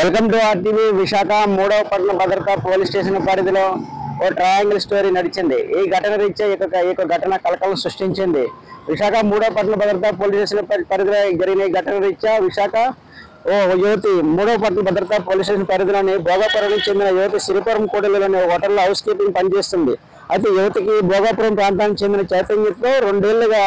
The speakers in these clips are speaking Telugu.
Welcome to RTV. విశాఖ 3వ పట్టణ భద్రతా పోలీస్ స్టేషన్ పరిధిలో ఓ ట్రయాంగిల్ స్టోరీ నడిచింది. ఈ ఘటన రీత్యా ఈ ఘటన కలకలం సృష్టించింది. విశాఖ 3వ పట్టణ భద్రతా పోలీస్ స్టేషన్ పరిధిలో జరిగిన ఈ ఘటన రీత్యా విశాఖ ఓ యువతి 3వ పట్టణ భద్రతా పోలీస్ స్టేషన్ పరిధిలోని భోగాపురానికి చెందిన యువతి శ్రీపురం కూడలిలోని హోటల్లో హౌస్ కీపింగ్ పనిచేస్తుంది. అయితే యువతికి భోగాపురం ప్రాంతానికి చెందిన చైతన్యతో 2 ఏళ్లుగా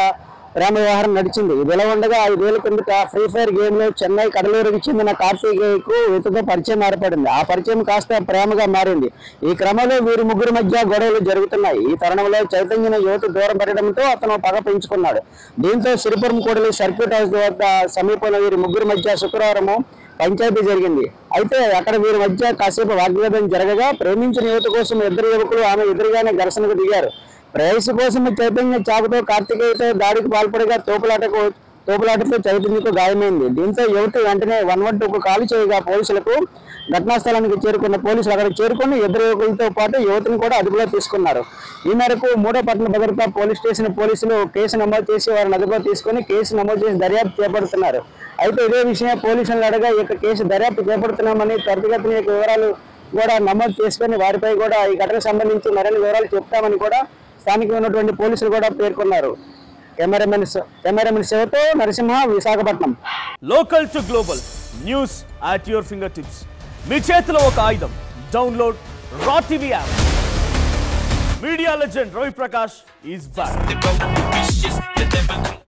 ప్రేమ వ్యవహారం నడిచింది. ఇదిలా ఉండగా 5 ఏళ్ల కిందట ఫ్రీ ఫైర్ గేమ్ లో చెన్నై కడలూరుకి చెందిన కార్తీకేయకు యువతితో పరిచయం ఏర్పడింది. ఆ పరిచయం కాస్త ప్రేమగా మారింది. ఈ క్రమంలో వీరి ముగ్గురు మధ్య గొడవలు జరుగుతున్నాయి. ఈ తరుణంలో చైతన్య యువతి దూరం పెట్టడంతో అతను పగ పెంచుకున్నాడు. దీంతో శ్రీపురం కూడలి సర్క్యూట్ హౌస్ వద్ద సమీపంలో వీరి ముగ్గురు మధ్య శుక్రవారం పంచాయతీ జరిగింది. అయితే అక్కడ వీరి మధ్య కాసేపు వాగ్వాదం జరగగా ప్రేమించిన యువతి కోసం ఇద్దరు యువకులు ఆమె ఎదురుగానే ఘర్షణకు దిగారు. ప్రేయసి కోసం చైతన్య చాకుతో కార్తికేయతో దాడికి పాల్పడగా తోపులాటతో చైతన్యకు గాయమైంది. దీంతో యువతి వెంటనే 112కు కాల్ చేయగా పోలీసులకు ఘటనా స్థలానికి చేరుకున్న పోలీసులు అక్కడికి చేరుకుని ఇద్దరు యువకులతో పాటు యువతిని కూడా అదుపులో తీసుకున్నారు. ఈ మేరకు 3వ పట్టణ భద్రతా పోలీస్ స్టేషన్ పోలీసులు కేసు నమోదు చేసి వారిని అదుపులో తీసుకుని కేసు నమోదు చేసి దర్యాప్తు చేపడుతున్నారు. అయితే ఇదే విషయం పోలీసులు అడగా కేసు దర్యాప్తు చేపడుతున్నామని త్వరితగతిన వివరాలు కూడా నమోదు చేసుకుని వారిపై కూడా ఈ ఘటనకు సంబంధించి మరిన్ని వివరాలు చెప్తామని కూడా స్థానికంగా ఉన్నటువంటి పోలీసులు కూడా పేర్కొన్నారు. కెమెరామెన్ శివతో Narasimha, Visakhapatnam. Local to global news at your finger tips. మీ చేతిలో ఒక ఆయుధం. Download raw TV app. Media legend Ravi Prakash is back.